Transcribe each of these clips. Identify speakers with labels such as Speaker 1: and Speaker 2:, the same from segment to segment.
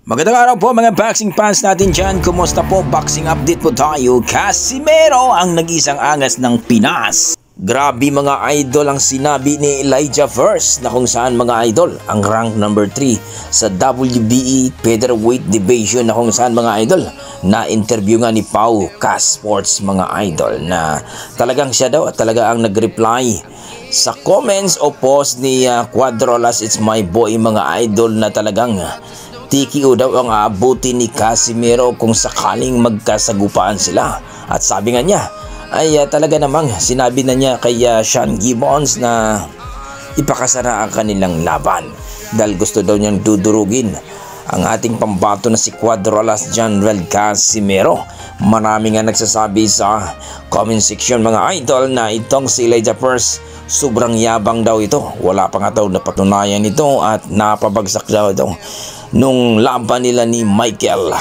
Speaker 1: Magandang araw po mga boxing fans natin dyan. Kumusta po? Boxing update po tayo. Casimero ang nag-isang angas ng Pinas. Grabe mga idol ang sinabi ni Elijah First na kung saan mga idol ang rank number 3 sa WBE Featherweight Division, na kung saan mga idol na interview nga ni Pau Cas Sports mga idol, na talagang siya daw at talaga ang nag-reply sa comments o post ni Cuadrolas, it's my boy mga idol, na talagang TKO daw ang aabuti ni Casimero kung sakaling magkasagupaan sila. At sabi nga niya ay talaga namang sinabi na niya kay Sean Gibbons na ipakasara ang kanilang laban dahil gusto daw niyang dudurugin ang ating pambato na si Cuadrolas General Casimero. Marami nga nagsasabi sa comment section mga idol na itong si Elijah First sobrang yabang daw ito. Wala pa nga daw napatunayan ito at napabagsak daw ito nung laban nila ni Michael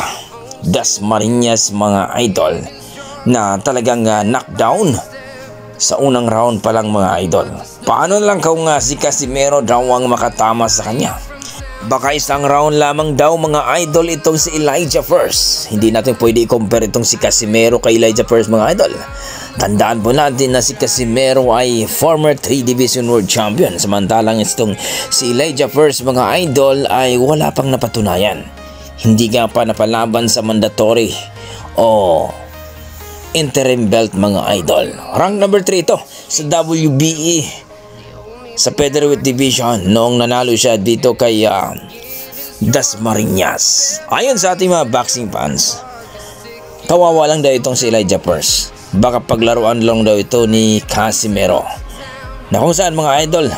Speaker 1: Dasmariñas mga idol, na talagang knockdown sa unang round pa lang mga idol. Paano lang kung si Casimero daw ang makatama sa kanya? Baka isang round lamang daw mga idol itong si Elijah First. Hindi natin pwede i-compare itong si Casimero kay Elijah First mga idol. Tandaan po natin na si Casimero ay former 3 Division World Champion, samantalang itong si Elijah First mga idol ay wala pang napatunayan. Hindi nga pa napalaban sa mandatory o interim belt mga idol. Rank number 3 ito sa WBE sa Featherweight Division noong nanalo siya dito kay Dasmariñas. Ayon sa ating mga boxing fans, kawawa lang daw itong si Elijah First. Baka paglaruan lang daw ito ni Casimero, na kung saan mga idol,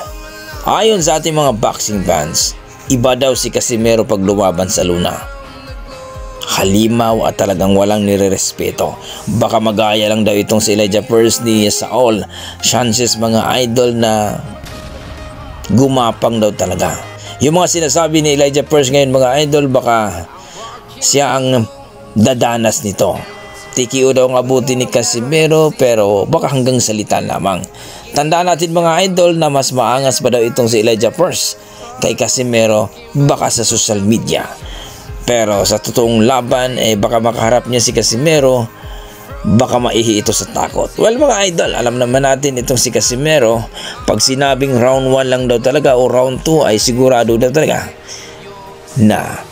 Speaker 1: ayon sa ating mga boxing fans, iba daw si Casimero pag lumaban sa luna. Halimaw at talagang walang nirerespeto. Baka magaya lang daw itong si Elijah First ni Saul Sanchez mga idol, na gumapang daw talaga. Yung mga sinasabi ni Elijah First ngayon mga idol, baka siya ang dadanas nito. TKO daw ang abuti ni Casimero, pero baka hanggang salita lamang. Tandaan natin mga idol na mas maangas pa daw itong si Elijah First kay Casimero baka sa social media. Pero sa totoong laban baka makaharap niya si Casimero, baka maihi ito sa takot. Well mga idol, alam naman natin itong si Casimero, pag sinabing round 1 lang daw talaga o round 2 ay sigurado daw talaga na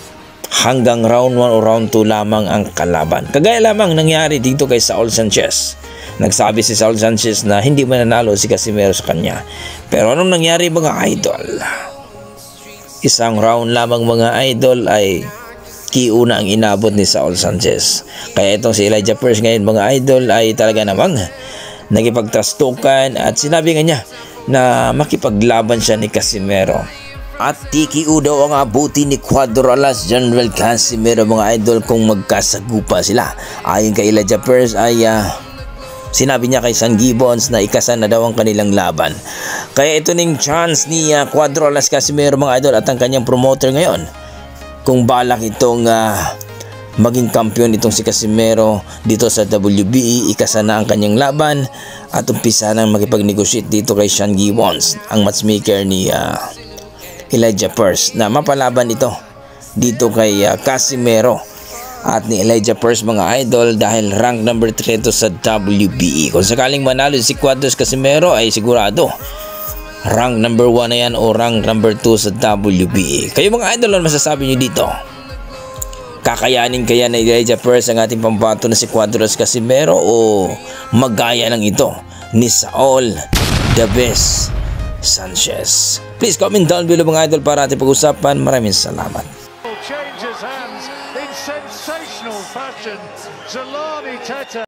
Speaker 1: hanggang round 1 o round 2 lamang ang kalaban. Kagaya lamang nangyari dito kay Saul Sanchez. Nagsabi si Saul Sanchez na hindi mananalo si Casimero sa kanya. Pero anong nangyari mga idol? Isang round lamang mga idol ay kiuna ang inabot ni Saul Sanchez. Kaya itong si Elijah First ngayon mga idol ay talaga namang nagipagtrastukan at sinabi nga niya na makipaglaban siya ni Casimero. At TKO daw ang abuti ni Cuadrolas General Casimero mga idol kung magkasagupa sila. Ayon kay Elijah First ay sinabi niya kay Sean Gibbons na ikasan na daw ang kanilang laban. Kaya ito ning chance ni Cuadrolas Casimero mga idol at ang kanyang promoter ngayon, kung balak itong maging kampiyon itong si Casimero dito sa WBE, ikasan na ang kanyang laban at umpisa nang makipag-negotiate dito kay Sean Gibbons, ang matchmaker ni Elijah First, na mapalaban ito dito kay Casimero at ni Elijah First mga idol, dahil rank number 3 ito sa WBE. Kung sakaling manalo si Cuadros Casimero ay sigurado rank number 1 na yan o rank number 2 sa WBE. Kayo mga idol, ano masasabi nyo dito? Kakayanin kaya na Elijah First ang ating pambato na si Cuadros Casimero o magaya lang ito ni Saul the Best Sanchez? Please comment down below mga idol para ating pag-usapan. Maraming salamat.